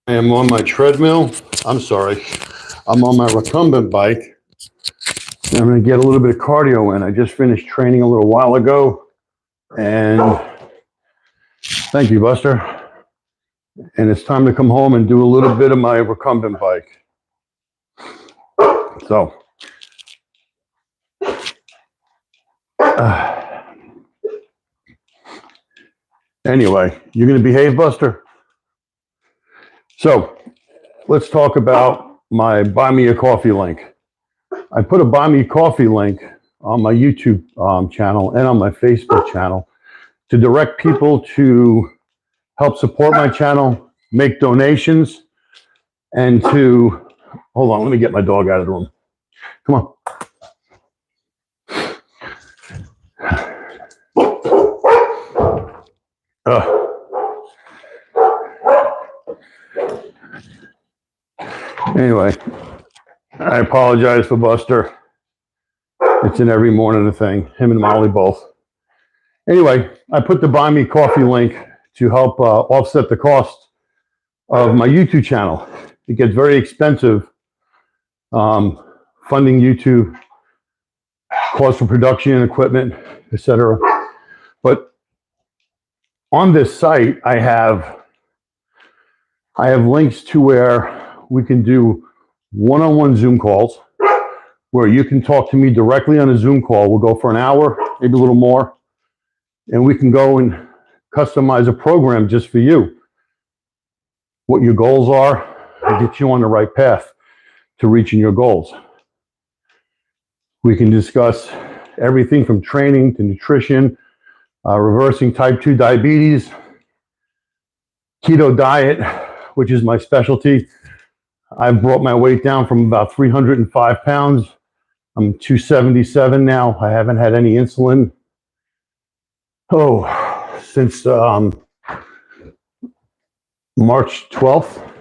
I am on my treadmill. I'm sorry. I'm on my recumbent bike. I'm going to get a little bit of cardio in. I just finished training a little while ago. And thank you, Buster. And it's time to come home and do a little bit of my recumbent bike. So, anyway, you're going to behave, Buster? So, let's talk about my Buy Me a Coffee link. I put a Buy Me a Coffee link on my YouTube channel and on my Facebook channel to direct people to help support my channel, make donations, and to, hold on, let me get my dog out of the room. Come on. Anyway, I apologize for Buster. It's an every morning thing, him and Molly both. Anyway, I put the Buy Me Coffee link to help offset the cost of my YouTube channel. It gets very expensive funding YouTube, cost for production, equipment, etc. But on this site, I have links to where we can do one-on-one Zoom calls, where you can talk to me directly on a Zoom call. We'll go for an hour, maybe a little more, and we can go and customize a program just for you. What your goals are, and get you on the right path to reaching your goals. We can discuss everything from training to nutrition, reversing type 2 diabetes, keto diet, which is my specialty. I've brought my weight down from about 305 pounds. I'm 277 now. I haven't had any insulin. Since March 12th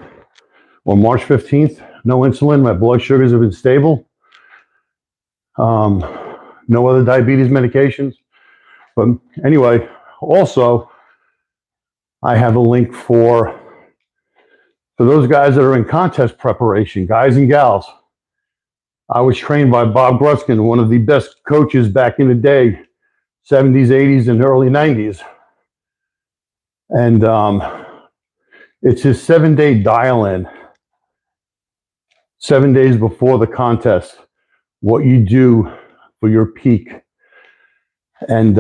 or March 15th, no insulin. My blood sugars have been stable. No other diabetes medications. But anyway, also, I have a link for those guys that are in contest preparation, guys and gals. I was trained by Bob Gruskin, one of the best coaches back in the day, 70s, 80s, and early 90s. And it's his 7-day dial-in, 7 days before the contest, what you do for your peak. And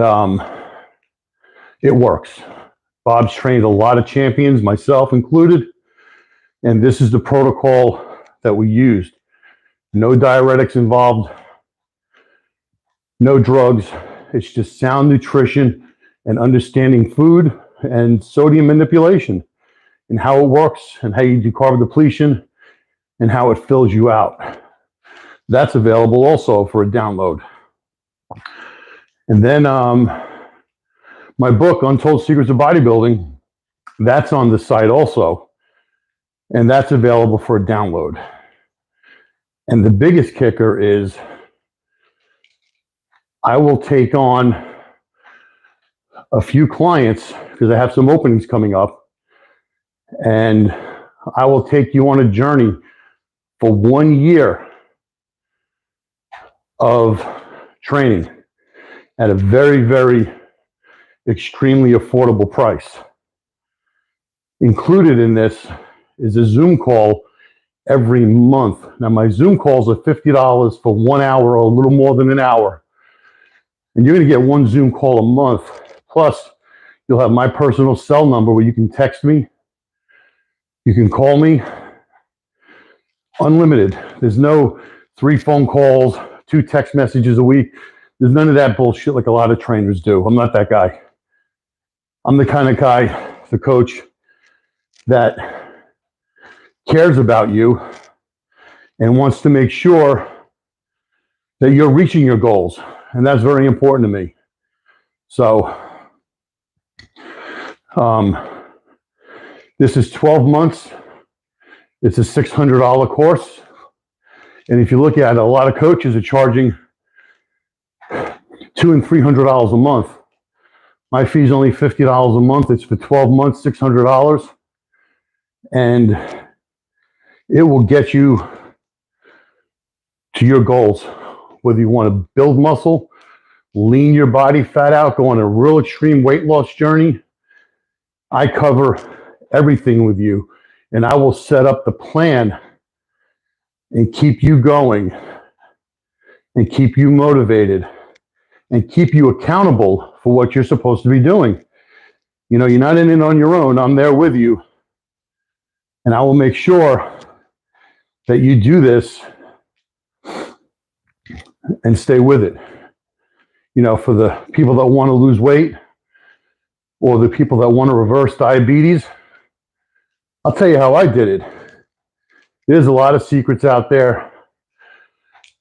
it works. Bob's trained a lot of champions, myself included. And this is the protocol that we used. No diuretics involved, no drugs. It's just sound nutrition and understanding food and sodium manipulation and how it works and how you do carb depletion and how it fills you out. That's available also for a download. And then my book, Untold Secrets of Bodybuilding, that's on the site also. And that's available for a download. And the biggest kicker is I will take on a few clients because I have some openings coming up. And I will take you on a journey for 1 year of training at a very, very extremely affordable price. Included in this is a Zoom call every month. Now, my Zoom calls are $50 for 1 hour or a little more than an hour. And you're going to get one Zoom call a month. Plus, you'll have my personal cell number where you can text me. You can call me. Unlimited. There's no 3 phone calls, 2 text messages a week. There's none of that bullshit like a lot of trainers do. I'm not that guy. I'm the kind of guy, the coach, that cares about you and wants to make sure that you're reaching your goals. And that's very important to me. So, this is 12 months. It's a $600 course. And if you look at it, a lot of coaches are charging $200 and $300 a month. My fee is only $50 a month. It's for 12 months, $600. and it will get you to your goals. Whether you want to build muscle, lean your body fat out, go on a real extreme weight loss journey, I cover everything with you, and I will set up the plan and keep you going and keep you motivated and keep you accountable for what you're supposed to be doing. You know, you're not in it on your own. I'm there with you. And I will make sure that you do this and stay with it. You know, for the people that want to lose weight or the people that want to reverse diabetes, I'll tell you how I did it. There's a lot of secrets out there.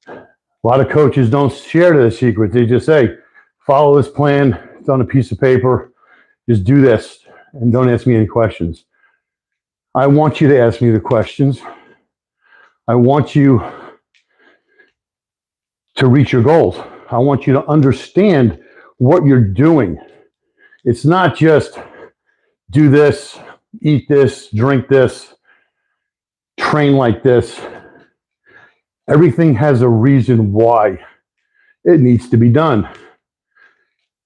A lot of coaches don't share the secrets. They just say, follow this plan. It's on a piece of paper. Just do this and don't ask me any questions. I want you to ask me the questions. I want you to reach your goals. I want you to understand what you're doing. It's not just do this, eat this, drink this, train like this. Everything has a reason why it needs to be done.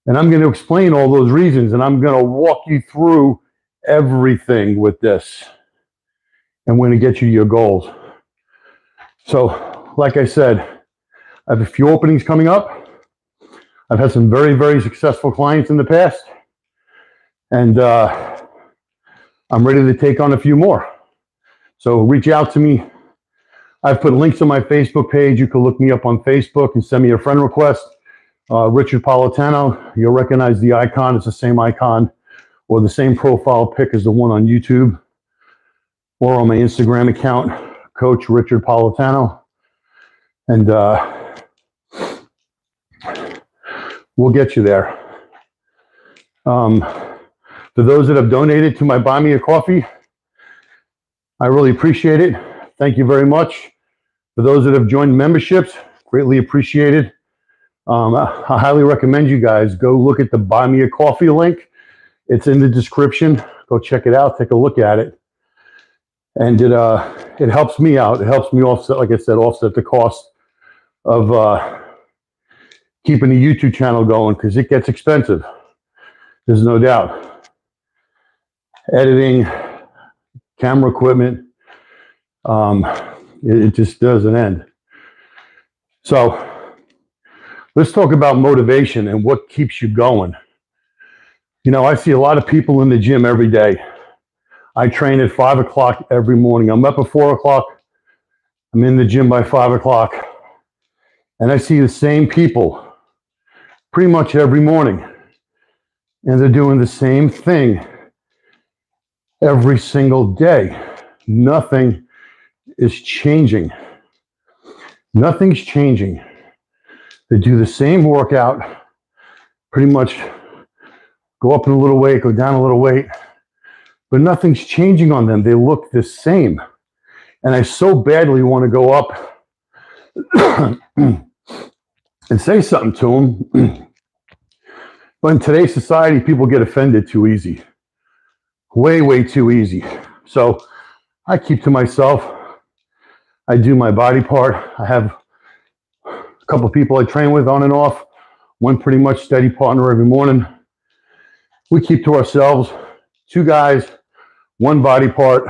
And I'm going to explain all those reasons, and I'm going to walk you through everything with this. And we're going to get you to your goals. So, like I said, I have a few openings coming up. I've had some very, very successful clients in the past. And I'm ready to take on a few more. So reach out to me. I've put links on my Facebook page. You can look me up on Facebook and send me a friend request. Richard Politano, you'll recognize the icon. It's the same icon or the same profile pic as the one on YouTube or on my Instagram account, Coach Richard Politano. And we'll get you there. For those that have donated to my Buy Me a Coffee, I really appreciate it. Thank you very much. For those that have joined memberships, greatly appreciated. I highly recommend you guys go look at the Buy Me a Coffee link. It's in the description. Go check it out. Take a look at it. And it helps me out. It helps me offset, like I said, offset the cost of keeping the YouTube channel going because it gets expensive. There's no doubt. Editing, camera equipment, it just doesn't end. So let's talk about motivation and what keeps you going. You know, I see a lot of people in the gym every day. I train at 5 o'clock every morning. I'm up at 4 o'clock. I'm in the gym by 5 o'clock. And I see the same people pretty much every morning. And they're doing the same thing every single day. Nothing is changing. Nothing's changing. They do the same workout, pretty much go up in a little weight, go down a little weight, but nothing's changing on them. They look the same. And I so badly want to go up and say something to them. But in today's society, people get offended too easy. Way, way too easy. So I keep to myself. I do my body part. I have a couple of people I train with on and off. One pretty much steady partner every morning. We keep to ourselves. 2 guys, 1 body part,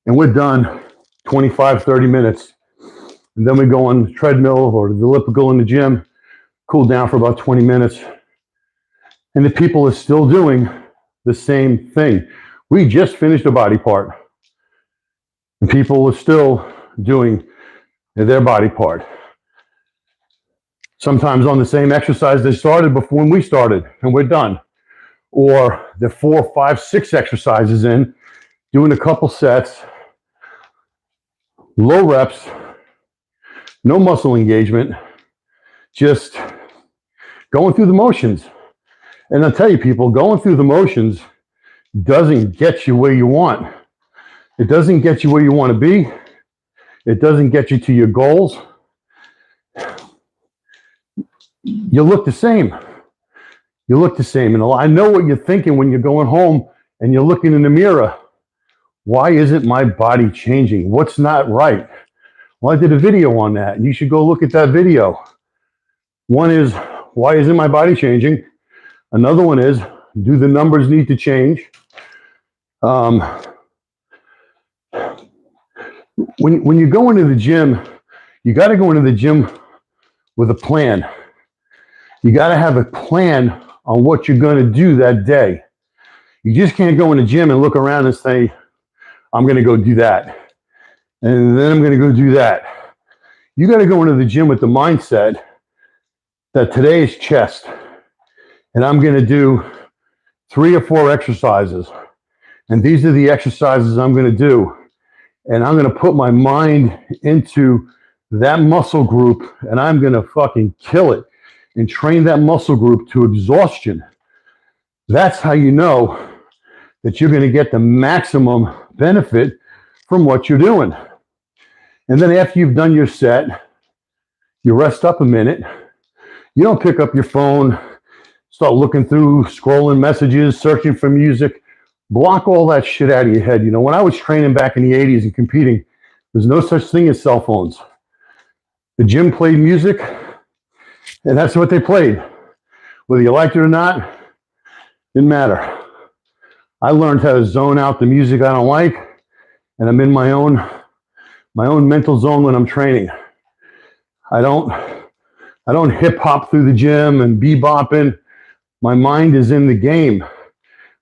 and we're done 25, 30 minutes. And then we go on the treadmill or the elliptical in the gym, cool down for about 20 minutes. And the people are still doing the same thing. We just finished a body part. And people are still doing their body part. Sometimes on the same exercise they started before when we started, and we're done. Or they're 4, 5, 6 exercises in, doing a couple sets, low reps, no muscle engagement, just going through the motions. And I'll tell you, people, going through the motions doesn't get you where you want. It doesn't get you where you want to be. It doesn't get you to your goals. You look the same. You look the same. And I know what you're thinking when you're going home and you're looking in the mirror. Why isn't my body changing? What's not right? Well, I did a video on that. You should go look at that video. One is, why isn't my body changing? Another one is, do the numbers need to change? When you go into the gym, you got to go into the gym with a plan. You got to have a plan on what you're going to do that day. You just can't go in the gym and look around and say, I'm going to go do that. And then I'm going to go do that. You got to go into the gym with the mindset that today is chest. And I'm going to do 3 or 4 exercises. And these are the exercises I'm going to do. And I'm going to put my mind into that muscle group, and I'm going to fucking kill it and train that muscle group to exhaustion. That's how you know that you're going to get the maximum benefit from what you're doing. And then after you've done your set, you rest up a minute. You don't pick up your phone, start looking through, scrolling messages, searching for music. Block all that shit out of your head. You know, when I was training back in the 80s and competing, there's no such thing as cell phones. The gym played music, and that's what they played. Whether you liked it or not, didn't matter. I learned how to zone out the music I don't like, and I'm in my own mental zone when I'm training. I don't hip hop through the gym and bebopping. My mind is in the game.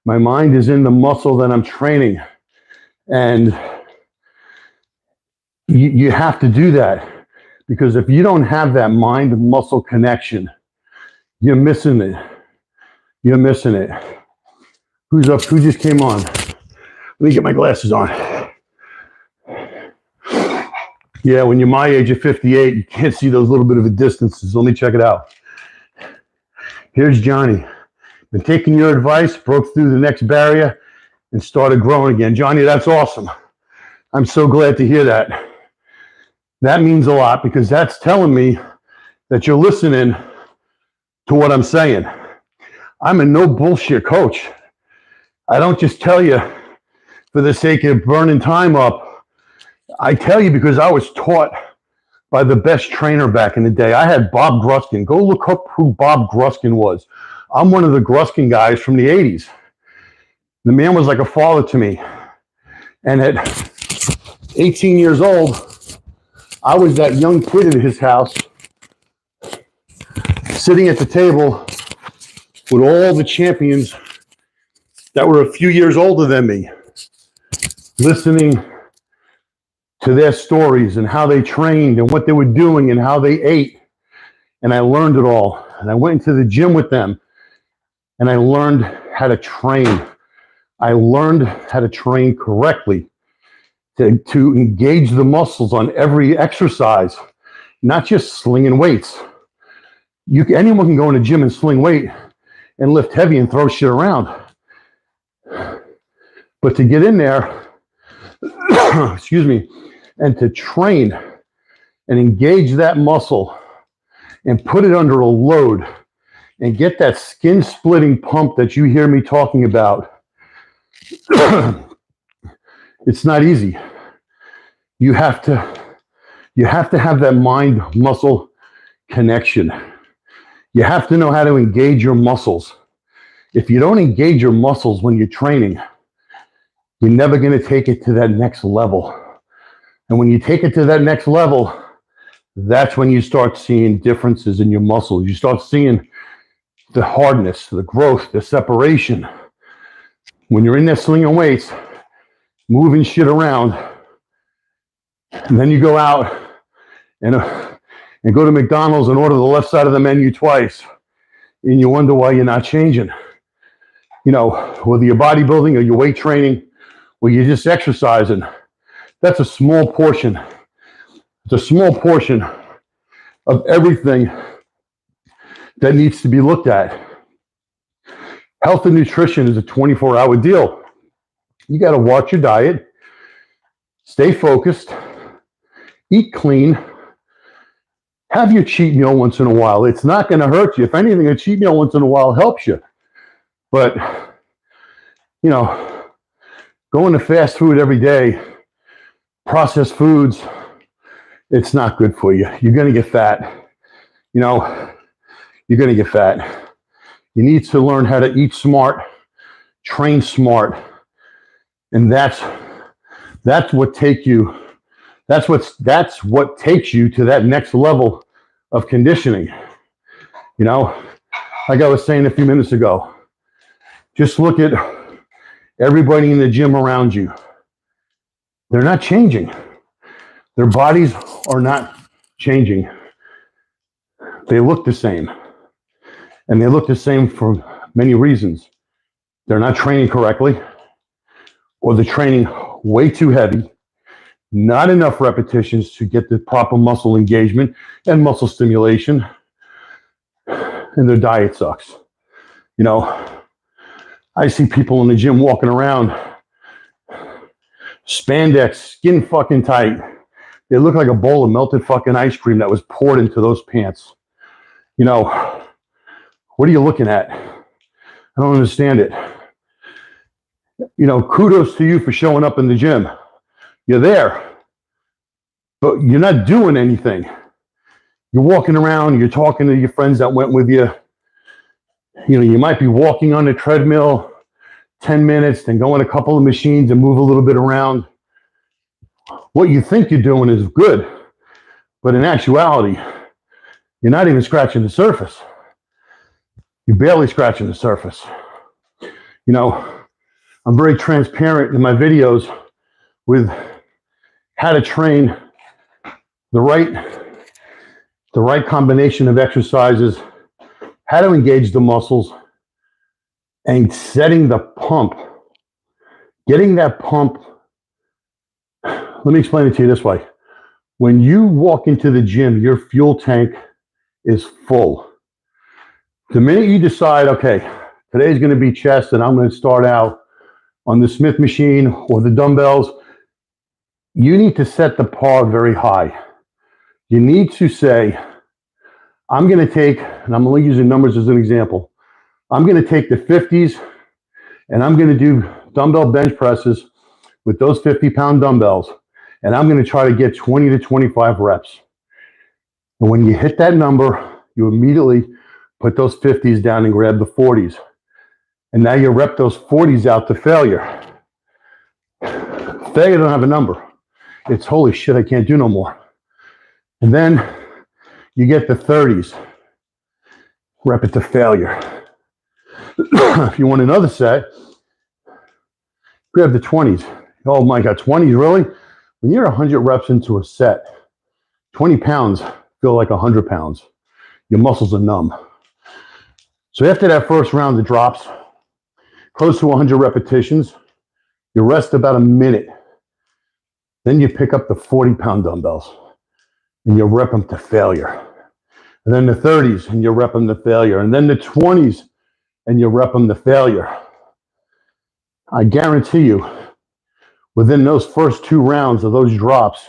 My mind is in the muscle that I'm training. And you have to do that, because if you don't have that mind-muscle connection, you're missing it. You're missing it. Who's up? Who just came on? Let me get my glasses on. Yeah, when you're my age of 58, you can't see those little bit of a distances. Let me check it out. Here's Johnny. Been taking your advice, broke through the next barrier, and started growing again. Johnny, that's awesome. I'm so glad to hear that. That means a lot, because that's telling me that you're listening to what I'm saying. I'm a no bullshit coach. I don't just tell you for the sake of burning time up. I tell you because I was taught by the best trainer back in the day. I had Bob Gruskin. Go look up who Bob Gruskin was. I'm one of the Gruskin guys from the 80s. The man was like a father to me. And at 18 years old, I was that young kid at his house, sitting at the table with all the champions that were a few years older than me, listening to their stories and how they trained and what they were doing and how they ate. And I learned it all. And I went into the gym with them, and I learned how to train. I learned how to train correctly, to engage the muscles on every exercise, not just slinging weights. Anyone can go in a gym and sling weight and lift heavy and throw shit around. But to get in there, excuse me, and to train and engage that muscle and put it under a load and get that skin-splitting pump that you hear me talking about, it's not easy. You have to have that mind-muscle connection. You have to know how to engage your muscles. If you don't engage your muscles when you're training, you're never going to take it to that next level. And when you take it to that next level, that's when you start seeing differences in your muscles. You start seeing the hardness, the growth, the separation. When you're in there slinging weights, moving shit around, and then you go out and go to McDonald's and order the left side of the menu twice, and you wonder why you're not changing. You know, whether you're bodybuilding or you're weight training or you're just exercising, that's a small portion. It's a small portion of everything that needs to be looked at. Health and nutrition is a 24-hour deal. You got to watch your diet, stay focused, eat clean, have your cheat meal once in a while. It's not going to hurt you. If anything, a cheat meal once in a while helps you. But, you know, Going to fast food every day, processed foods, it's not good for you. You're going to get fat. You know, you're going to get fat. You need to learn how to eat smart, train smart. And that's what takes you to that next level of conditioning. You know, like I was saying a few minutes ago, just look at everybody in the gym around you. They're not changing. Their bodies are not changing. They look the same. And they look the same for many reasons. They're not training correctly, or they're training way too heavy, not enough repetitions to get the proper muscle engagement and muscle stimulation, and their diet sucks. You know, I see people in the gym walking around, spandex, skin fucking tight. They look like a bowl of melted fucking ice cream that was poured into those pants. You know, what are you looking at? I don't understand it. You know, kudos to you for showing up in the gym. You're there, but you're not doing anything. You're walking around, you're talking to your friends that went with you. You know, you might be walking on the treadmill 10 minutes, then go on a couple of machines and move a little bit around. What you think you're doing is good, but in actuality, you're not even scratching the surface. You're barely scratching the surface. You know, I'm very transparent in my videos with how to train the right combination of exercises, how to engage the muscles, and setting the pump. Getting that pump. Let me explain it to you this way. When you walk into the gym, your fuel tank is full. The minute you decide, okay, today's going to be chest and I'm going to start out on the Smith machine or the dumbbells, you need to set the bar very high. You need to say, I'm going to take, and I'm only using numbers as an example, I'm going to take the 50s and I'm going to do dumbbell bench presses with those 50-pound dumbbells, and I'm going to try to get 20 to 25 reps. And when you hit that number, you immediately put those 50s down and grab the 40s. And now you rep those 40s out to failure. Failure don't have a number. It's holy shit, I can't do no more. And then you get the 30s. Rep it to failure. If you want another set, grab the 20s. Oh my God, 20s, really? When you're 100 reps into a set, 20 pounds feel like 100 pounds. Your muscles are numb. So after that first round of drops, close to 100 repetitions, you rest about a minute. Then you pick up the 40-pound dumbbells and you rep them to failure. And then the 30s and you rep them to failure. And then the 20s and you rep them to failure. I guarantee you, within those first 2 rounds of those drops,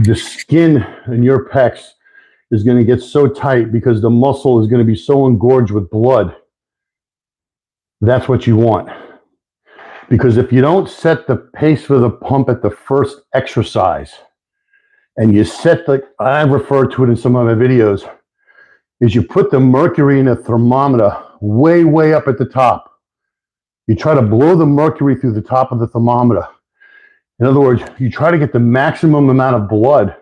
the skin in your pecs is going to get so tight because the muscle is going to be so engorged with blood. That's what you want. Because if you don't set the pace for the pump at the first exercise, and you set I refer to it in some of my videos, is you put the mercury in a thermometer way, way up at the top. You try to blow the mercury through the top of the thermometer. In other words, you try to get the maximum amount of blood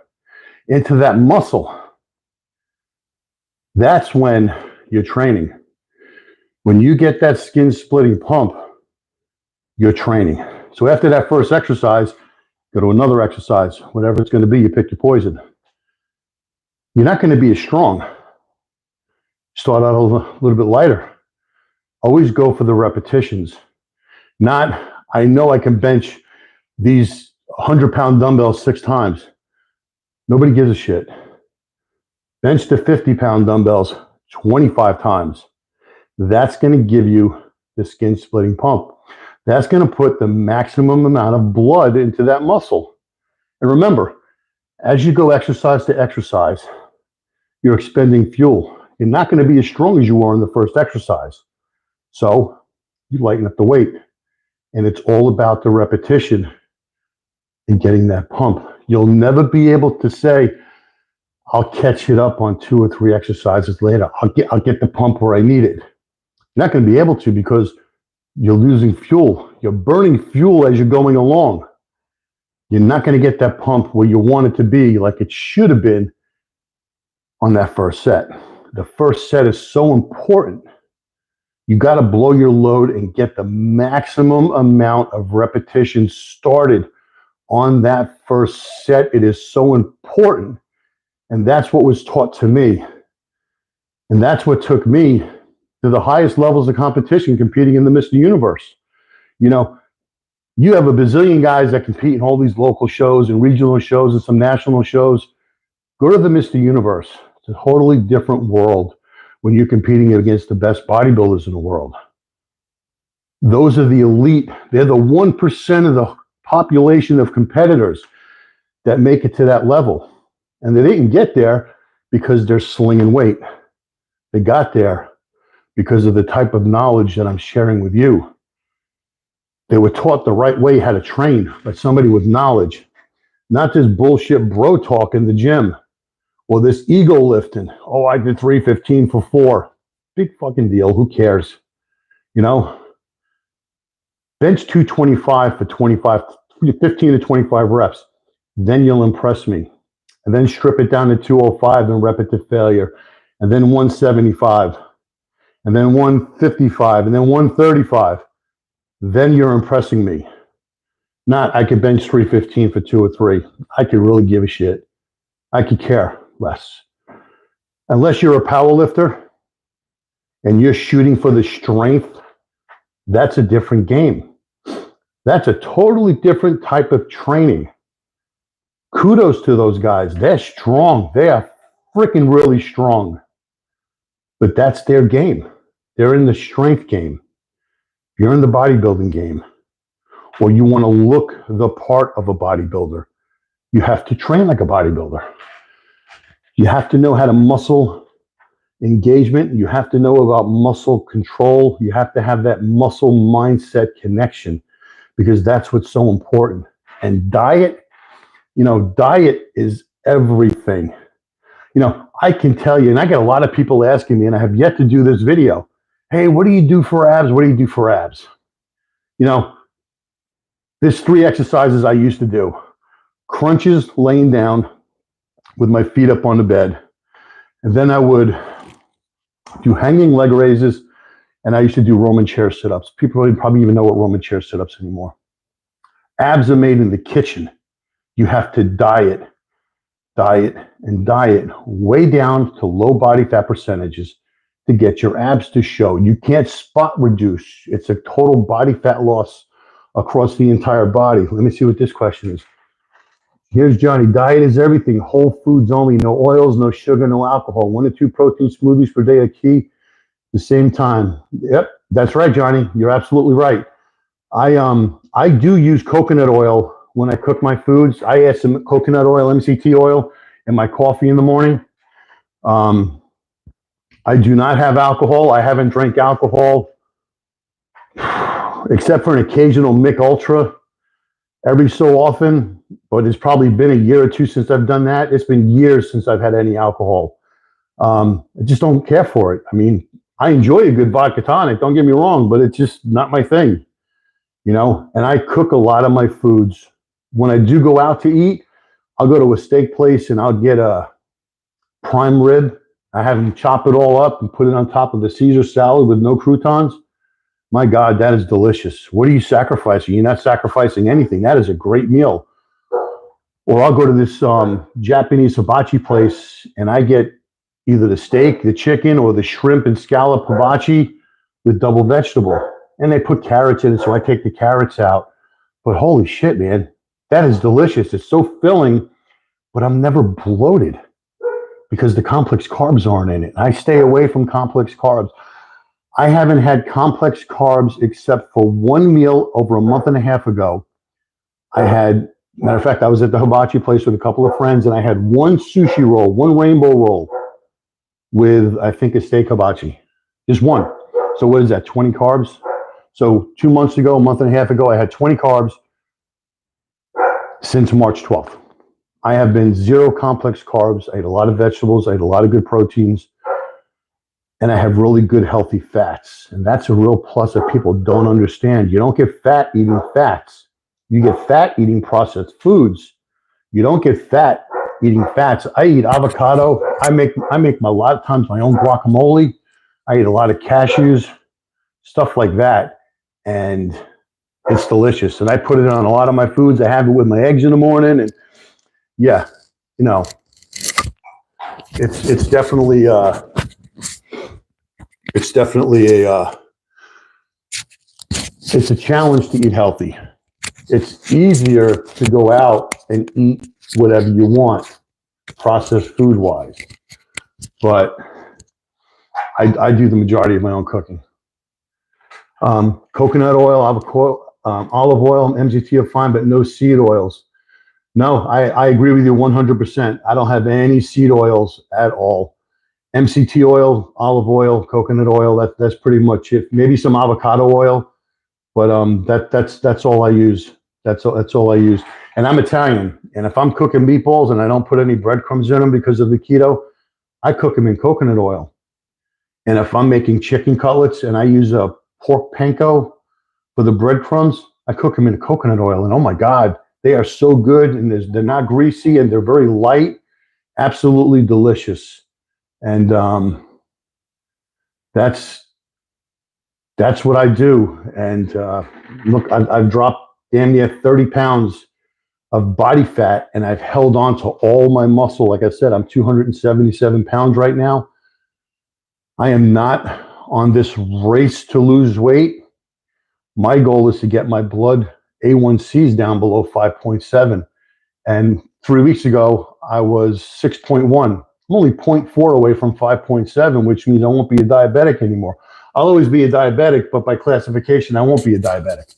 into that muscle. That's when you're training. When you get that skin splitting pump, you're training. So after that first exercise, go to another exercise, whatever it's going to be, you pick your poison. You're not going to be as strong. Start out a little bit lighter. Always go for the repetitions. Not, I know I can bench these 100-pound dumbbells 6 times. Nobody gives a shit. Bench the 50-pound dumbbells 25 times. That's going to give you the skin splitting pump. That's going to put the maximum amount of blood into that muscle. And remember, as you go exercise to exercise, you're expending fuel. You're not going to be as strong as you were in the first exercise. So you lighten up the weight. And it's all about the repetition and getting that pump. You'll never be able to say, I'll catch it up on 2 or 3 exercises later. I'll get the pump where I need it. You're not going to be able to because you're losing fuel. You're burning fuel as you're going along. You're not going to get that pump where you want it to be like it should have been on that first set. The first set is so important. You got to blow your load and get the maximum amount of repetitions started on that first set. It is so important. And that's what was taught to me. And that's what took me to the highest levels of competition competing in the Mr. Universe. You know, you have a bazillion guys that compete in all these local shows and regional shows and some national shows. Go to the Mr. Universe. It's a totally different world when you're competing against the best bodybuilders in the world. Those are the elite. They're the 1% of the population of competitors that make it to that level. And they didn't get there because they're slinging weight. They got there because of the type of knowledge that I'm sharing with you. They were taught the right way how to train by somebody with knowledge, not this bullshit bro talk in the gym or this ego lifting. Oh, I did 315 for 4. Big fucking deal. Who cares? You know, bench 225 for 15 to 25 reps. Then you'll impress me. And then strip it down to 205 and rep it to failure. And then 175. And then 155. And then 135. Then you're impressing me. Not, I could bench 315 for 2 or 3. I could really give a shit. I could care less. Unless you're a power lifter and you're shooting for the strength, that's a different game. That's a totally different type of training. Kudos to those guys. They're strong. They are freaking really strong. But that's their game. They're in the strength game. You're in the bodybuilding game, or you want to look the part of a bodybuilder, you have to train like a bodybuilder. You have to know how to muscle engagement. You have to know about muscle control. You have to have that muscle mindset connection because that's what's so important. And diet, you know, diet is everything. You know, I can tell you, and I get a lot of people asking me, and I have yet to do this video. Hey, what do you do for abs? What do you do for abs? You know, there's 3 exercises I used to do. Crunches laying down with my feet up on the bed. And then I would do hanging leg raises, and I used to do Roman chair sit-ups. People probably even know what Roman chair sit-ups anymore. Abs are made in the kitchen. You have to diet way down to low body fat percentages to get your abs to show. You can't spot reduce. It's a total body fat loss across the entire body. Let me see what this question is. Here's Johnny. Diet is everything. Whole foods only. No oils, no sugar, no alcohol. 1 to 2 protein smoothies per day are key. At the same time. Yep, that's right, Johnny. You're absolutely right. I do use coconut oil when I cook my foods. I add some coconut oil, MCT oil, in my coffee in the morning. I do not have alcohol. I haven't drank alcohol except for an occasional Mick Ultra every so often, but it's probably been a year or 2 since I've done that. It's been years since I've had any alcohol. I just don't care for it. I mean, I enjoy a good vodka tonic, don't get me wrong, but it's just not my thing, you know? And I cook a lot of my foods. When I do go out to eat, I'll go to a steak place and I'll get a prime rib. I have them chop it all up and put it on top of a Caesar salad with no croutons. My God, that is delicious. What are you sacrificing? You're not sacrificing anything. That is a great meal. Or I'll go to this Japanese hibachi place and I get either the steak, the chicken, or the shrimp and scallop hibachi with double vegetable. And they put carrots in it, so I take the carrots out. But holy shit, man, that is delicious. It's so filling, but I'm never bloated because the complex carbs aren't in it. I stay away from complex carbs. I haven't had complex carbs except for 1 meal over a month and a half ago. Matter of fact, I was at the hibachi place with a couple of friends and I had 1 sushi roll, 1 rainbow roll with, I think, a steak hibachi. Just 1. So what is that, 20 carbs? So 2 months ago, a month and a half ago, I had 20 carbs since March 12th. I have been zero complex carbs. I ate a lot of vegetables. I ate a lot of good proteins. And I have really good healthy fats. And that's a real plus that people don't understand. You don't get fat eating fats. You get fat eating processed foods. You don't get fat eating fats. I eat avocado. I make a lot of times my own guacamole. I eat a lot of cashews, stuff like that. And it's delicious. And I put it on a lot of my foods. I have it with my eggs in the morning. And yeah, you know, it's definitely a it's a challenge to eat healthy. It's easier to go out and eat whatever you want, processed food wise. But I do the majority of my own cooking. Coconut oil, olive oil, and MGT are fine, but no seed oils. No, I agree with you 100%. I don't have any seed oils at all. MCT oil, olive oil, coconut oil, that's pretty much it. Maybe some avocado oil, but that's all I use. That's all I use. And I'm Italian, and if I'm cooking meatballs and I don't put any breadcrumbs in them because of the keto, I cook them in coconut oil. And if I'm making chicken cutlets and I use a pork panko for the breadcrumbs, I cook them in coconut oil. And oh my God, they are so good, and they're not greasy, and they're very light, absolutely delicious. And that's what I do. And look, I've dropped damn near 30 pounds of body fat, and I've held on to all my muscle. Like I said, I'm 277 pounds right now. I am not on this race to lose weight. My goal is to get my blood A1Cs down below 5.7. And 3 weeks ago, I was 6.1. I'm only 0.4 away from 5.7, which means I won't be a diabetic anymore. I'll always be a diabetic, but by classification, I won't be a diabetic.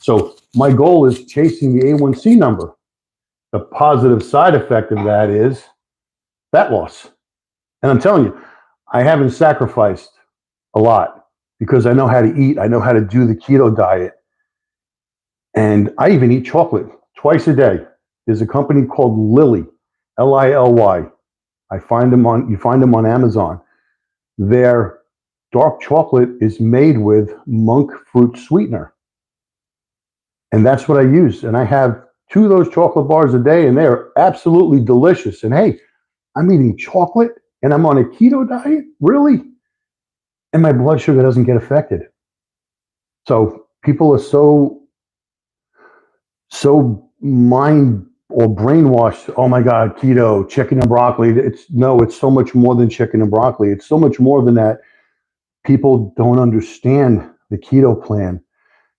So my goal is chasing the A1C number. The positive side effect of that is fat loss. And I'm telling you, I haven't sacrificed a lot because I know how to eat. I know how to do the keto diet. And I even eat chocolate twice a day. There's a company called Lilly, Lily. You find them on Amazon. Their dark chocolate is made with monk fruit sweetener. And that's what I use. And I have 2 of those chocolate bars a day, and they are absolutely delicious. And hey, I'm eating chocolate and I'm on a keto diet? Really? And my blood sugar doesn't get affected. So people are so mind or brainwashed. Oh my God, keto, chicken and broccoli. It's so much more than chicken and broccoli. It's so much more than that. People don't understand the keto plan.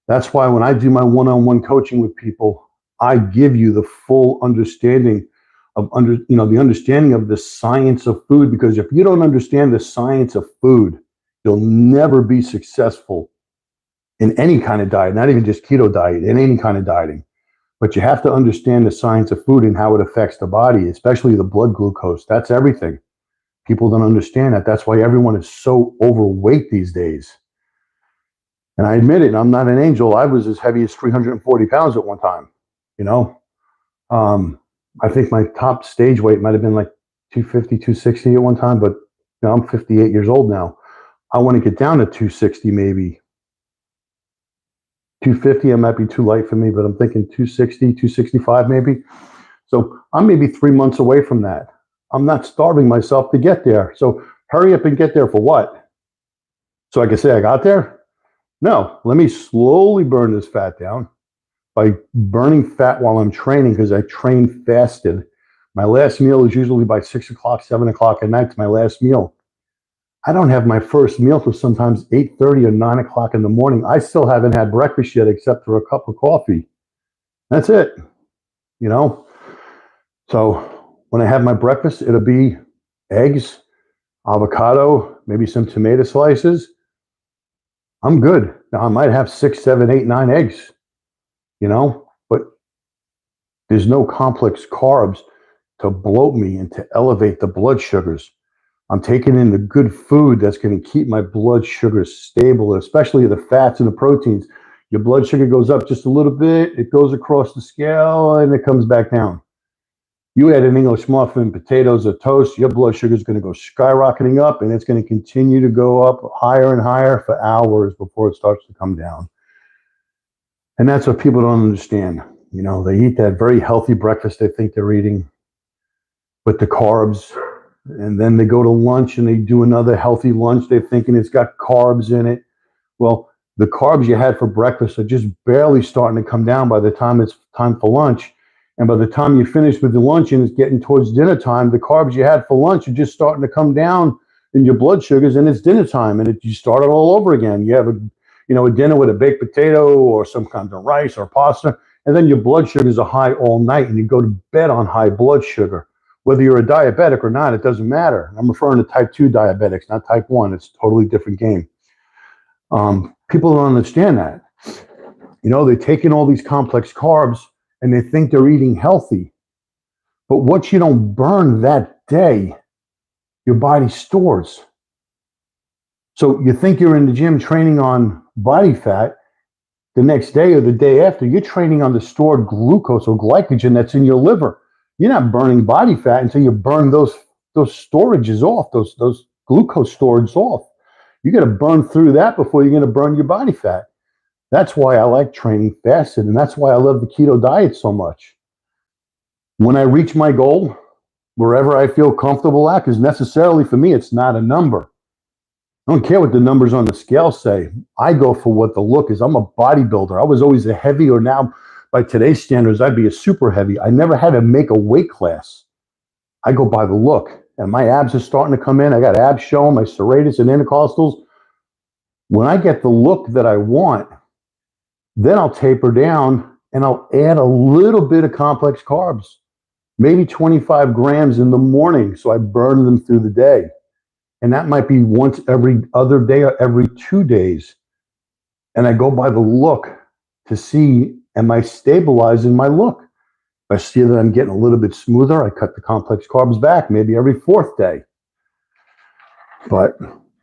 That's why when I do my one-on-one coaching with people, I give you the full understanding of the understanding of the science of food, because if you don't understand the science of food, you'll never be successful in any kind of diet, not even just keto diet, in any kind of dieting. But you have to understand the science of food and how it affects the body, especially the blood glucose. That's everything. People don't understand that. That's why everyone is so overweight these days. And I admit it, I'm not an angel. I was as heavy as 340 pounds at one time, I think my top stage weight might have been like 250, 260 at one time, but I'm 58 years old now. I want to get down to 260 maybe. 250, it might be too light for me, but I'm thinking 260, 265 maybe. So I'm maybe 3 months away from that. I'm not starving myself to get there. So hurry up and get there for what? So I can say I got there? No, let me slowly burn this fat down by burning fat while I'm training, because I train fasted. My last meal is usually by 6 o'clock, 7 o'clock at night. It's my last meal. I don't have my first meal till sometimes 8:30 or 9 o'clock in the morning. I still haven't had breakfast yet except for a cup of coffee. That's it, So when I have my breakfast, it'll be eggs, avocado, maybe some tomato slices. I'm good. Now I might have 6, 7, 8, 9 eggs, but there's no complex carbs to bloat me and to elevate the blood sugars. I'm taking in the good food that's going to keep my blood sugar stable, especially the fats and the proteins. Your blood sugar goes up just a little bit, it goes across the scale, and it comes back down. You add an English muffin, potatoes, or toast, your blood sugar is going to go skyrocketing up, and it's going to continue to go up higher and higher for hours before it starts to come down. And that's what people don't understand. You know, they eat that very healthy breakfast they think they're eating with the carbs, and then they go to lunch and they do another healthy lunch. They're thinking it's got carbs in it. Well, the carbs you had for breakfast are just barely starting to come down by the time it's time for lunch. And by the time you finish with the lunch and it's getting towards dinner time, the carbs you had for lunch are just starting to come down in your blood sugars, and it's dinner time, and you start it all over again. You have a dinner with a baked potato or some kind of rice or pasta, and then your blood sugars are high all night, and you go to bed on high blood sugar. Whether you're a diabetic or not, it doesn't matter. I'm referring to type 2 diabetics, not type 1. It's a totally different game. People don't understand that. You know, they're taking all these complex carbs and they think they're eating healthy. But what you don't burn that day, your body stores. So you think you're in the gym training on body fat. The next day or the day after, you're training on the stored glucose or glycogen that's in your liver. You're not burning body fat until you burn those storages off, those glucose storage off. You got to burn through that before you're going to burn your body fat. That's why I like training fasted, and that's why I love the keto diet so much. When I reach my goal, wherever I feel comfortable at, because necessarily for me, it's not a number. I don't care what the numbers on the scale say. I go for what the look is. I'm a bodybuilder. I was always a heavy, or now by today's standards, I'd be a super heavy. I never had to make a weight class. I go by the look, and my abs are starting to come in. I got abs showing, my serratus and intercostals. When I get the look that I want, then I'll taper down and I'll add a little bit of complex carbs, maybe 25 grams in the morning, so I burn them through the day. And that might be once every other day or every 2 days. And I go by the look to see, am I stabilizing my look? If I see that I'm getting a little bit smoother, I cut the complex carbs back, maybe every 4th day. But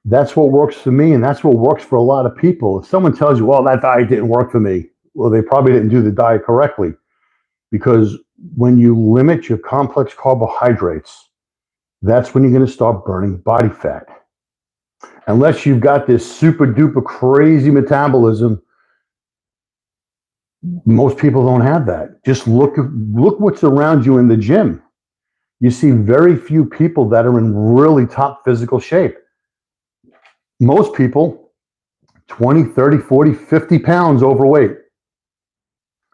that's what works for me, and that's what works for a lot of people. If someone tells you, well, that diet didn't work for me, well, they probably didn't do the diet correctly. Because when you limit your complex carbohydrates, that's when you're going to start burning body fat. Unless you've got this super duper crazy metabolism, most people don't have that. Just look what's around you in the gym. You see very few people that are in really top physical shape. Most people, 20, 30, 40, 50 pounds overweight.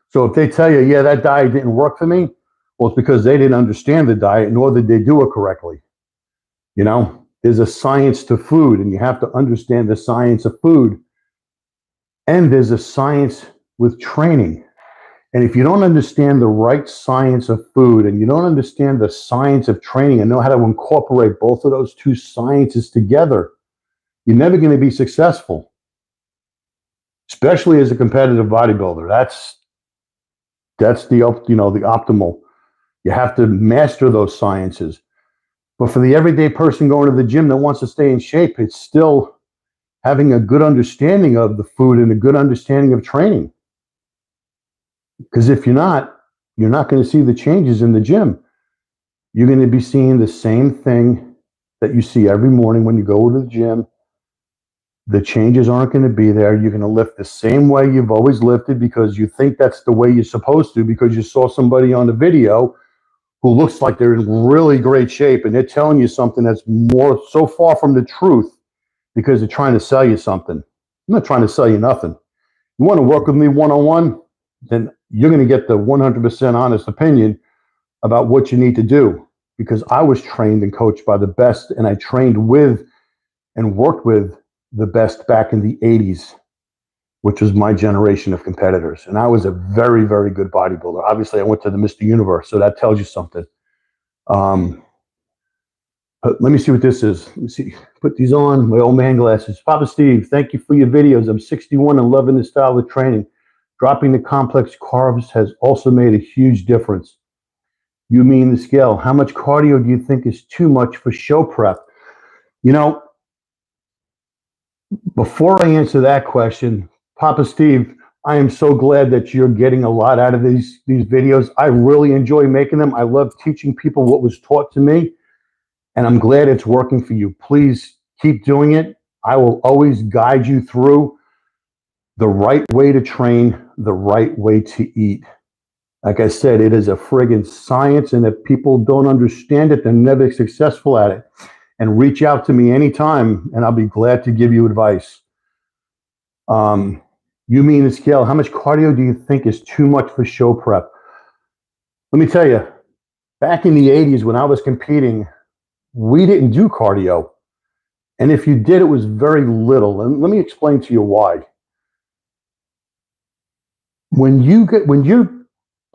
So if they tell you, yeah, that diet didn't work for me, well, it's because they didn't understand the diet, nor did they do it correctly. You know, there's a science to food, and you have to understand the science of food. And there's a science with training. And if you don't understand the right science of food, and you don't understand the science of training and know how to incorporate both of those two sciences together, you're never going to be successful, especially as a competitive bodybuilder. That's the optimal. You have to master those sciences. But for the everyday person going to the gym that wants to stay in shape, it's still having a good understanding of the food and a good understanding of training. Because if you're not going to see the changes in the gym. You're going to be seeing the same thing that you see every morning when you go to the gym. The changes aren't going to be there. You're going to lift the same way you've always lifted because you think that's the way you're supposed to, because you saw somebody on the video who looks like they're in really great shape and they're telling you something that's so far from the truth because they're trying to sell you something. I'm not trying to sell you nothing. You want to work with me one-on-one, then you're going to get the 100% honest opinion about what you need to do, because I was trained and coached by the best, and I trained with and worked with the best back in the 80s, which was my generation of competitors. And I was a very, very good bodybuilder. Obviously, I went to the Mr. Universe, so that tells you something. But let me see what this is. Let me see. Put these on, my old man glasses. Papa Steve, thank you for your videos. I'm 61 and loving this style of training. Dropping the complex carbs has also made a huge difference. You mean the scale. How much cardio do you think is too much for show prep? You know, before I answer that question, Papa Steve, I am so glad that you're getting a lot out of these videos. I really enjoy making them. I love teaching people what was taught to me, and I'm glad it's working for you. Please keep doing it. I will always guide you through the right way to train, the right way to eat. Like I said, it is a friggin' science, and if people don't understand it, they're never successful at it. And reach out to me anytime, and I'll be glad to give you advice. You mean the scale, how much cardio do you think is too much for show prep? Let me tell you, back in the 80s when I was competing, we didn't do cardio. And if you did, it was very little. And let me explain to you why. When you're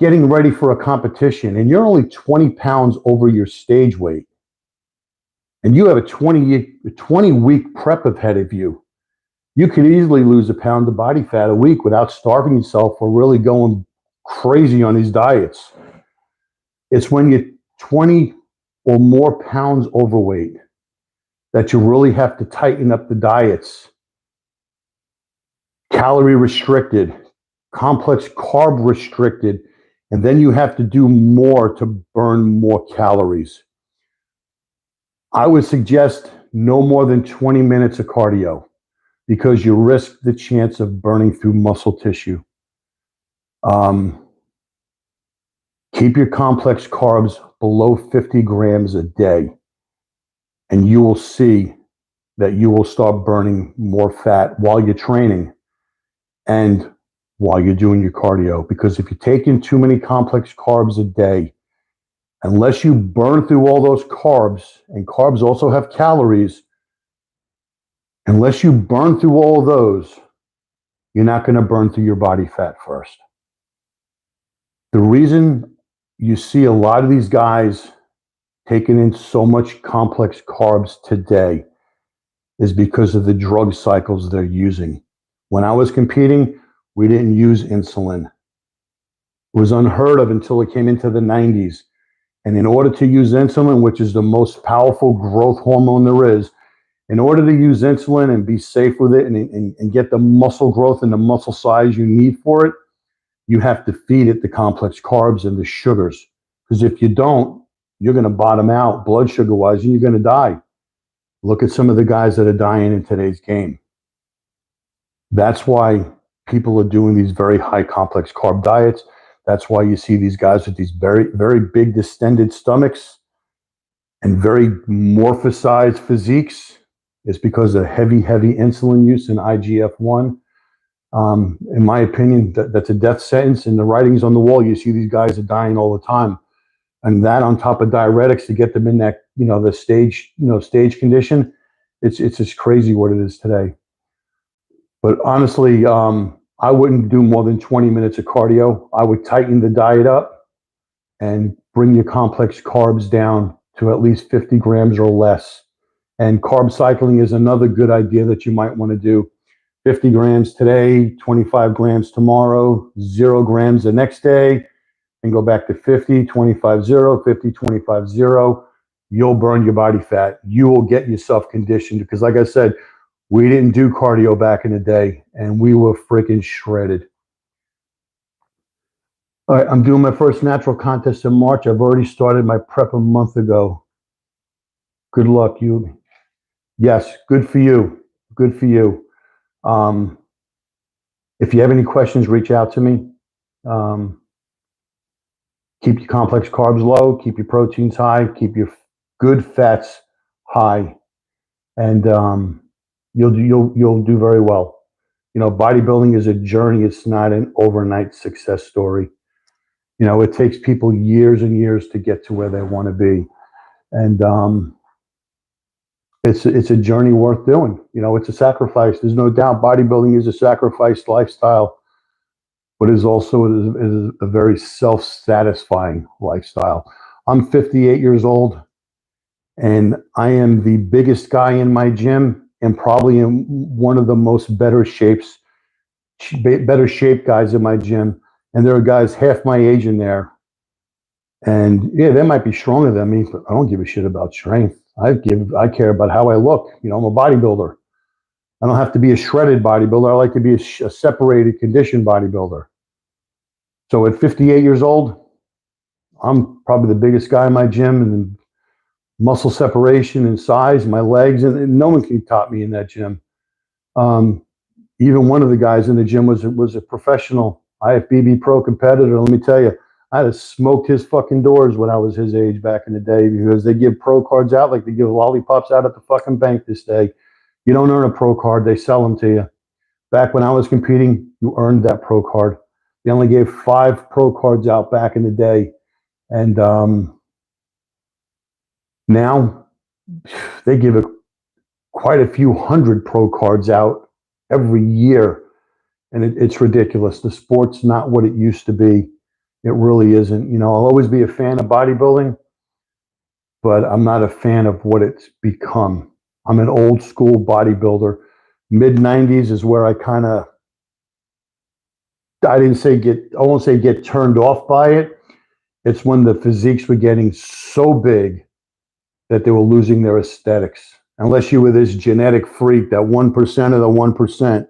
getting ready for a competition and you're only 20 pounds over your stage weight, and you have a 20-week prep ahead of you, you could easily lose a pound of body fat a week without starving yourself or really going crazy on these diets. It's when you're 20 or more pounds overweight that you really have to tighten up the diets. Calorie restricted, complex carb restricted, and then you have to do more to burn more calories. I would suggest no more than 20 minutes of cardio, because you risk the chance of burning through muscle tissue. Keep your complex carbs below 50 grams a day, and you will see that you will start burning more fat while you're training and while you're doing your cardio. Because if you take in too many complex carbs a day, unless you burn through all those carbs, and carbs also have calories, unless you burn through all of those, you're not going to burn through your body fat first. The reason you see a lot of these guys taking in so much complex carbs today is because of the drug cycles they're using. When I was competing, we didn't use insulin. It was unheard of until it came into the 90s. And in order to use insulin, which is the most powerful growth hormone there is, in order to use insulin and be safe with it and get the muscle growth and the muscle size you need for it, you have to feed it the complex carbs and the sugars. Because if you don't, you're going to bottom out blood sugar wise and you're going to die. Look at some of the guys that are dying in today's game. That's why people are doing these very high complex carb diets. That's why you see these guys with these very, very big distended stomachs and very morphosized physiques. It's because of heavy insulin use and IGF-1. In my opinion, that's a death sentence. And the writing's on the wall. You see these guys are dying all the time. And that on top of diuretics to get them in that, the stage condition, it's just crazy what it is today. But honestly, I wouldn't do more than 20 minutes of cardio. I would tighten the diet up and bring your complex carbs down to at least 50 grams or less. And carb cycling is another good idea that you might want to do. 50 grams today, 25 grams tomorrow, 0 grams the next day, and go back to 50, 25, 0, 50, 25, 0. You'll burn your body fat. You will get yourself conditioned because, like I said, we didn't do cardio back in the day, and we were freaking shredded. All right, I'm doing my first natural contest in March. I've already started my prep a month ago. Good luck, you. Yes, good for you. Good for you. If you have any questions, reach out to me. Keep your complex carbs low, keep your proteins high, keep your good fats high, and you'll do very well. Bodybuilding is a journey. It's not an overnight success story. It takes people years and years to get to where they want to be, and it's a journey worth doing. It's a sacrifice. There's no doubt. Bodybuilding is a sacrificed lifestyle, but is also a very self-satisfying lifestyle. I'm 58 years old, and I am the biggest guy in my gym, and probably in one of the most better shaped guys in my gym. And there are guys half my age in there, and yeah, they might be stronger than me, but I don't give a shit about strength. I care about how I look. You know, I'm a bodybuilder. I don't have to be a shredded bodybuilder. I like to be a separated, conditioned bodybuilder. So at 58 years old, I'm probably the biggest guy in my gym, and muscle separation and size, my legs, and no one can top me in that gym. Even one of the guys in the gym was a professional IFBB pro competitor. Let me tell you, I'd have smoked his fucking doors when I was his age back in the day, because they give pro cards out like they give lollipops out at the fucking bank this day. You don't earn a pro card, they sell them to you. Back when I was competing, you earned that pro card. They only gave 5 pro cards out back in the day. And now they give quite a few hundred pro cards out every year. And it's ridiculous. The sport's not what it used to be. It really isn't. You know, I'll always be a fan of bodybuilding, but I'm not a fan of what it's become. I'm an old school bodybuilder. Mid-90s is where I won't say get turned off by it. It's when the physiques were getting so big that they were losing their aesthetics. Unless you were this genetic freak, that 1% of the 1%,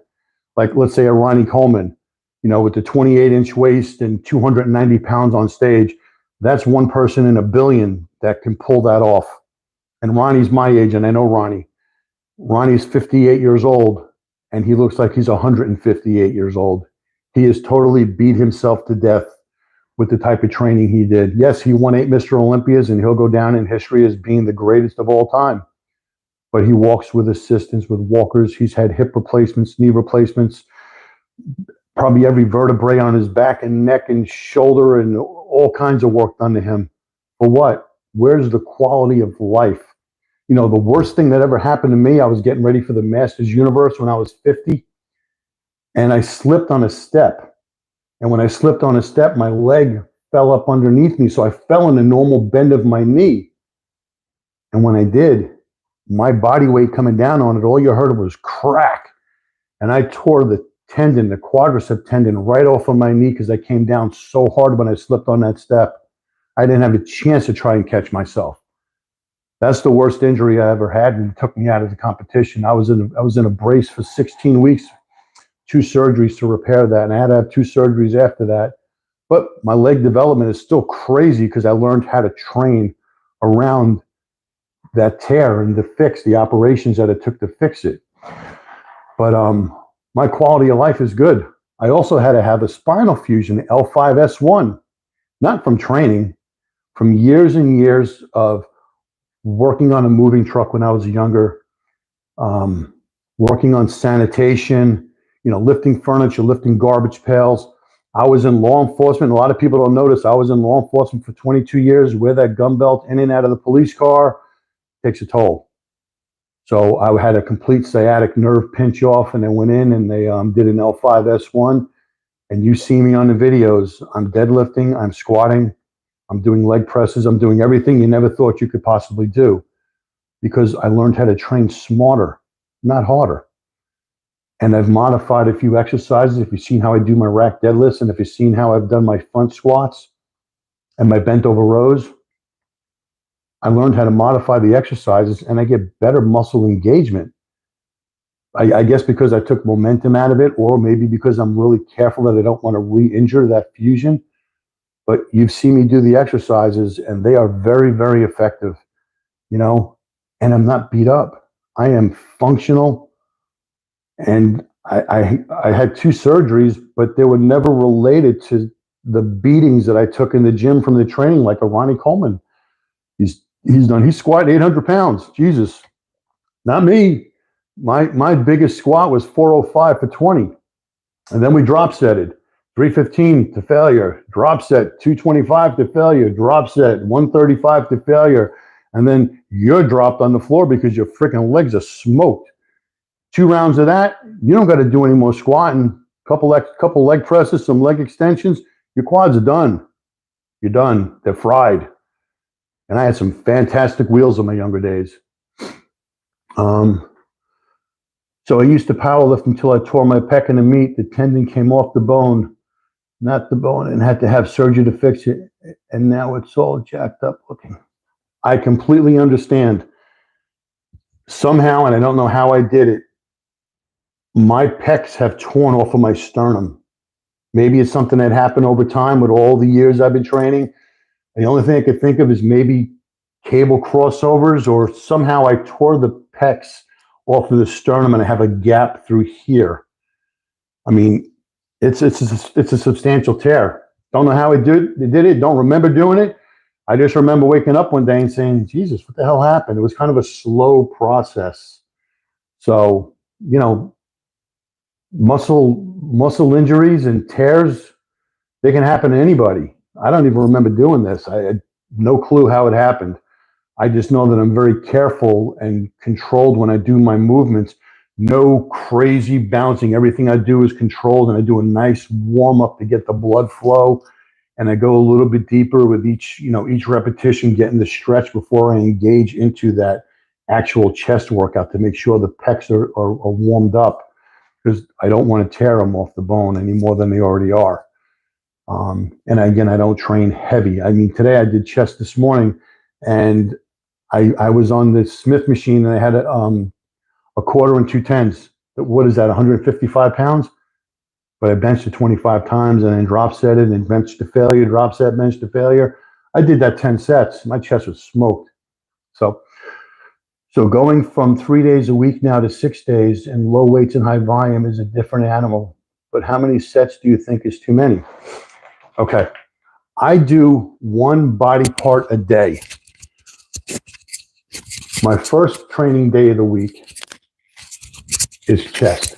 like let's say a Ronnie Coleman, you know, with the 28-inch waist and 290 pounds on stage, that's one person in a billion that can pull that off. And Ronnie's my age, and I know Ronnie. Ronnie's 58 years old, and he looks like he's 158 years old. He has totally beat himself to death with the type of training he did. Yes, he won 8 Mr. Olympias, and he'll go down in history as being the greatest of all time. But he walks with assistance, with walkers. He's had hip replacements, knee replacements, probably every vertebrae on his back and neck and shoulder, and all kinds of work done to him. For what? Where's the quality of life? You know, the worst thing that ever happened to me, I was getting ready for the Masters Universe when I was 50, and I slipped on a step. And when I slipped on a step, my leg fell up underneath me, so I fell in a normal bend of my knee. And when I did, my body weight coming down on it, all you heard was crack. And I tore the tendon, the quadricep tendon, right off of my knee because I came down so hard when I slipped on that step. I didn't have a chance to try and catch myself. That's the worst injury I ever had, and it took me out of the competition. I was in a brace for 16 weeks, 2 surgeries to repair that, and I had to have 2 surgeries after that. But my leg development is still crazy because I learned how to train around that tear and to fix the operations that it took to fix it. But my quality of life is good. I also had to have a spinal fusion, L5S1, not from training, from years and years of working on a moving truck when I was younger, working on sanitation, you know, lifting furniture, lifting garbage pails. I was in law enforcement. A lot of people don't notice I was in law enforcement for 22 years, wear that gun belt in and out of the police car. Takes a toll. So I had a complete sciatic nerve pinch off, and they went in and they did an L5S1. And you see me on the videos. I'm deadlifting, I'm squatting, I'm doing leg presses, I'm doing everything you never thought you could possibly do, because I learned how to train smarter, not harder. And I've modified a few exercises. If you've seen how I do my rack deadlifts, and if you've seen how I've done my front squats and my bent over rows, I learned how to modify the exercises, and I get better muscle engagement. I guess because I took momentum out of it, or maybe because I'm really careful that I don't want to re-injure that fusion. But you've seen me do the exercises, and they are very, very effective, you know, and I'm not beat up. I am functional, and I had 2 surgeries, but they were never related to the beatings that I took in the gym from the training, like a Ronnie Coleman. He's squatted 800 pounds. Jesus, not me. My biggest squat was 405 for 20. And then we drop setted. 315 to failure, drop set, 225 to failure, drop set, 135 to failure. And then you're dropped on the floor because your freaking legs are smoked. 2 rounds of that, you don't got to do any more squatting. Couple leg presses, some leg extensions. Your quads are done. You're done. They're fried. And I had some fantastic wheels in my younger days. So I used to powerlift until I tore my pec in the meat. The tendon came off the bone, not the bone, and had to have surgery to fix it. And now it's all jacked up looking. I completely understand somehow, and I don't know how I did it, my pecs have torn off of my sternum. Maybe it's something that happened over time with all the years I've been training. The only thing I could think of is maybe cable crossovers, or somehow I tore the pecs off of the sternum and I have a gap through here. I mean, it's a substantial tear. Don't know how I did it. Don't remember doing it. I just remember waking up one day and saying, Jesus, what the hell happened? It was kind of a slow process. So, you know, muscle injuries and tears, they can happen to anybody. I don't even remember doing this. I had no clue how it happened. I just know that I'm very careful and controlled when I do my movements. No crazy bouncing. Everything I do is controlled, and I do a nice warm up to get the blood flow. And I go a little bit deeper with each repetition, getting the stretch before I engage into that actual chest workout to make sure the pecs are warmed up, because I don't want to tear them off the bone any more than they already are. And again, I don't train heavy. I mean, today I did chest this morning, and I was on the Smith machine, and I had a quarter and 2/10. What is that, 155 pounds? But I benched it 25 times and then drop set it and bench to failure, drop set, bench to failure. I did that 10 sets. My chest was smoked. So going from 3 days a week now to 6 days and low weights and high volume is a different animal. But how many sets do you think is too many? Okay. I do one body part a day. My first training day of the week is chest.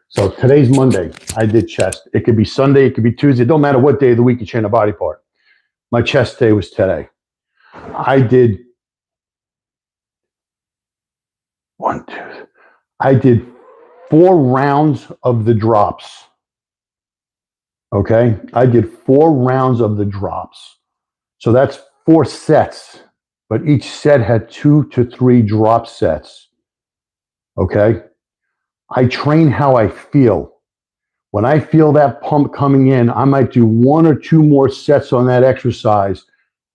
So today's Monday. I did chest. It could be Sunday. It could be Tuesday. It don't matter what day of the week you train a body part. My chest day was today. I did I did 4 rounds of the drops. Okay. I did 4 rounds of the drops. So that's 4 sets, but each set had 2 to 3 drop sets. Okay. I train how I feel. When I feel that pump coming in, I might do 1 or 2 more sets on that exercise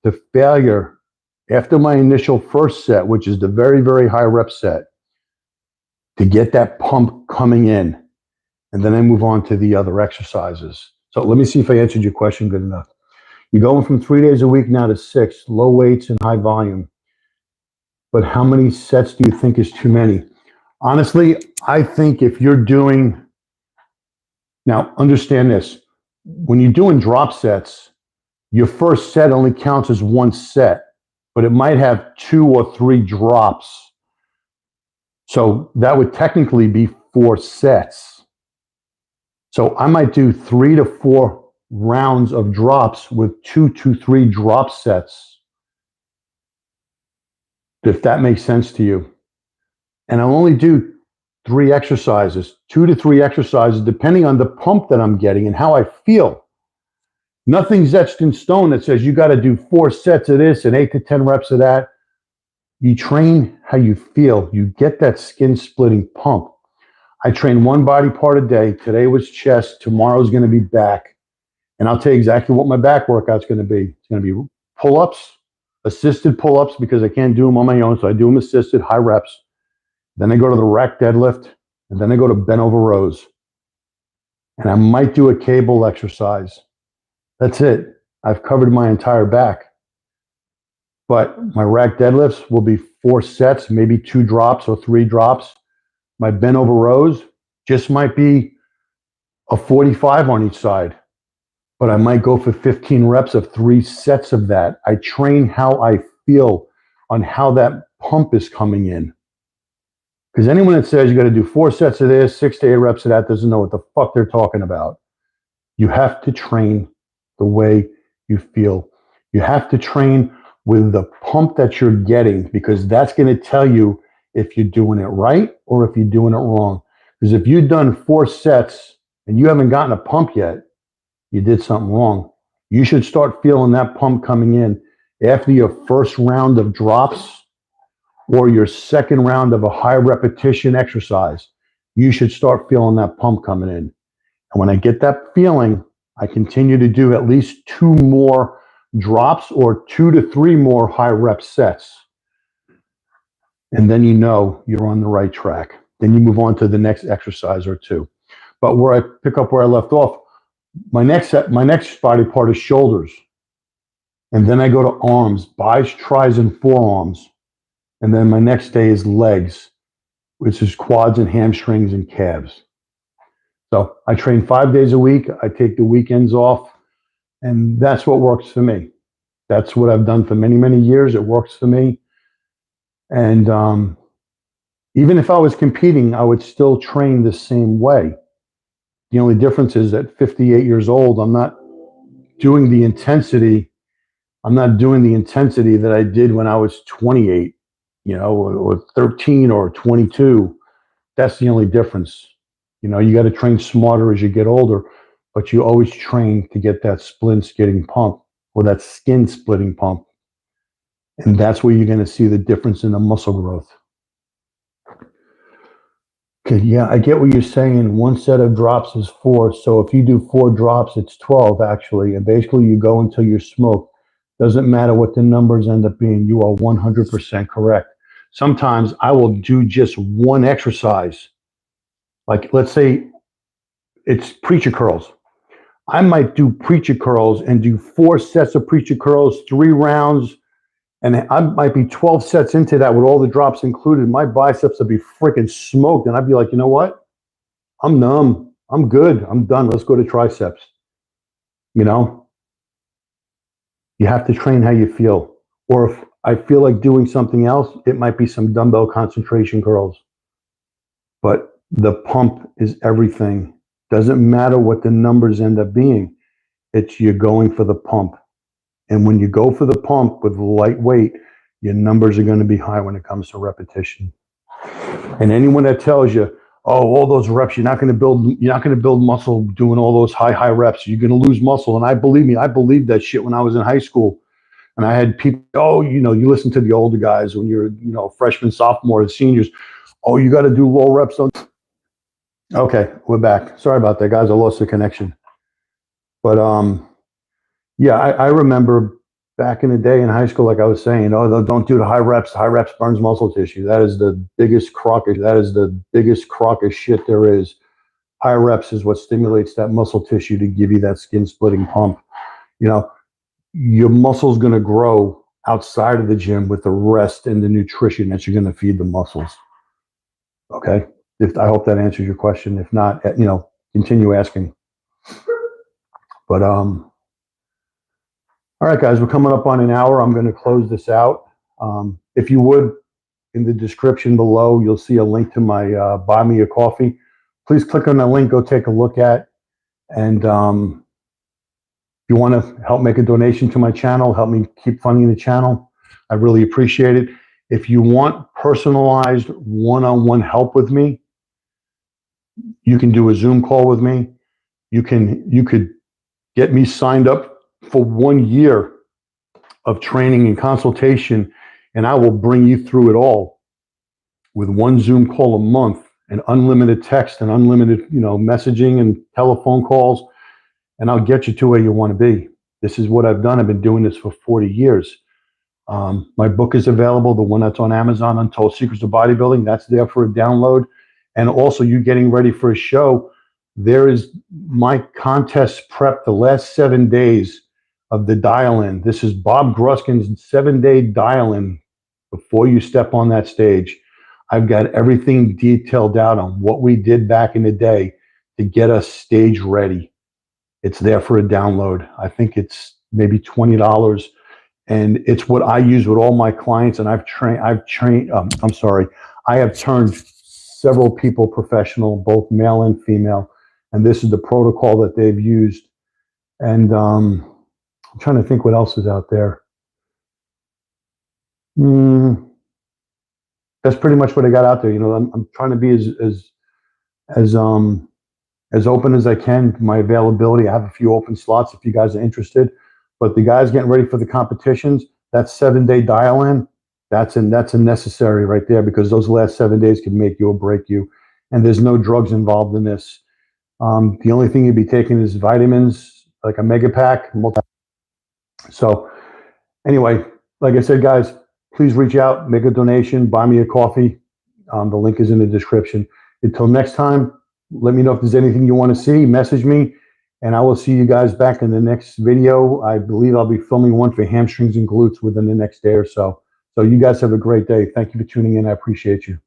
to failure after my initial first set, which is the very, very high rep set, to get that pump coming in. And then I move on to the other exercises. So let me see if I answered your question good enough. You're going from 3 days a week now to 6, low weights and high volume. But how many sets do you think is too many? Honestly, I think if you're doing, now understand this, when you're doing drop sets, your first set only counts as 1 set, but it might have 2 or 3 drops. So that would technically be 4 sets. So I might do 3 to 4 rounds of drops with 2 to 3 drop sets, if that makes sense to you. And I'll only do 3 exercises, 2 to 3 exercises, depending on the pump that I'm getting and how I feel. Nothing's etched in stone that says you got to do 4 sets of this and 8 to 10 reps of that. You train how you feel. You get that skin splitting pump. I train 1 body part a day. Today was chest. Tomorrow's going to be back. And I'll tell you exactly what my back workout's going to be. It's going to be pull-ups, assisted pull-ups, because I can't do them on my own. So I do them assisted, high reps. Then I go to the rack deadlift, and then I go to bent over rows. And I might do a cable exercise. That's it. I've covered my entire back. But my rack deadlifts will be 4 sets, maybe 2 drops or 3 drops. My bent over rows just might be a 45 on each side. But I might go for 15 reps of 3 sets of that. I train how I feel on how that pump is coming in. Because anyone that says you got to do 4 sets of this, 6 to 8 reps of that, doesn't know what the fuck they're talking about. You have to train the way you feel. You have to train with the pump that you're getting, because that's going to tell you if you're doing it right or if you're doing it wrong. Because if you've done 4 sets and you haven't gotten a pump yet, you did something wrong. You should start feeling that pump coming in after your first round of drops or your second round of a high repetition exercise. You should start feeling that pump coming in. And when I get that feeling, I continue to do at least 2 more drops or 2 to 3 more high rep sets. And then you know you're on the right track. Then you move on to the next exercise or two. But where I pick up where I left off, my next body part is shoulders. And then I go to arms, bis, tris, and forearms. And then my next day is legs, which is quads and hamstrings and calves. So I train 5 days a week. I take the weekends off, and that's what works for me. That's what I've done for many, many years. It works for me. And even if I was competing, I would still train the same way. The only difference is at 58 years old, I'm not doing the intensity that I did when I was 28, or 13 or 22. That's the only difference. You got to train smarter as you get older, but you always train to get that splitting pump or that skin splitting pump. And that's where you're going to see the difference in the muscle growth. Okay, yeah, I get what you're saying. One set of drops is 4. So if you do 4 drops, it's 12 actually. And basically you go until you smoke. Doesn't matter what the numbers end up being. You are 100% correct. Sometimes I will do just one exercise. Like let's say it's preacher curls. I might do preacher curls and do 4 sets of preacher curls, 3 rounds. And I might be 12 sets into that with all the drops included. My biceps would be freaking smoked. And I'd be like, you know what? I'm numb. I'm good. I'm done. Let's go to triceps. You have to train how you feel. Or if I feel like doing something else, it might be some dumbbell concentration curls. But the pump is everything. Doesn't matter what the numbers end up being. It's you're going for the pump. And when you go for the pump with light weight, your numbers are going to be high when it comes to repetition. And anyone that tells you, oh, all those reps, you're not going to build muscle doing all those high reps. You're going to lose muscle. And I believed that shit when I was in high school. And I had people, you listen to the older guys when you're, freshman, sophomore, seniors. Oh, you got to do low reps. Okay, we're back. Sorry about that, guys. I lost the connection. But yeah, I remember back in the day in high school, like I was saying, oh, don't do the high reps. High reps burns muscle tissue. That is the biggest crock of shit there is. High reps is what stimulates that muscle tissue to give you that skin splitting pump. Your muscle's going to grow outside of the gym with the rest and the nutrition that you're going to feed the muscles. Okay? I hope that answers your question. If not, continue asking. But all right, guys, we're coming up on an hour. I'm going to close this out. If you would, in the description below, you'll see a link to my Buy Me a Coffee. Please click on that link, go take a look at. And if you want to help make a donation to my channel, help me keep funding the channel, I really appreciate it. If you want personalized one-on-one help with me, you can do a Zoom call with me. You could get me signed up for 1 year of training and consultation, and I will bring you through it all with one Zoom call a month and unlimited text and unlimited, messaging and telephone calls, and I'll get you to where you want to be. This is what I've done. I've been doing this for 40 years. My book is available, the one that's on Amazon, Untold Secrets of Bodybuilding. That's there for a download. And also, you getting ready for a show. There is my contest prep the last 7 days of the dial-in. This is Bob Gruskin's 7-day dial-in before you step on that stage. I've got everything detailed out on what we did back in the day to get us stage ready. It's there for a download. I think it's maybe $20. And it's what I use with all my clients. And I have turned several people professional, both male and female. And this is the protocol that they've used. And I'm trying to think what else is out there. That's pretty much what I got out there. I'm trying to be as open as I can. My availability, I have a few open slots if you guys are interested. But the guys getting ready for the competitions, that 7-day dial-in, that's a necessary right there, because those last 7 days can make you or break you. And there's no drugs involved in this. The only thing you'd be taking is vitamins, like a mega pack. So anyway, like I said, guys, please please reach out, make a donation, buy me a coffee. The link is in the description. Until next time, let me know if there's anything you want to see. Message me, and I will see you guys back in the next video. I believe I'll be filming one for hamstrings and glutes within the next day or so. So you guys have a great day. Thank you for tuning in. I appreciate you.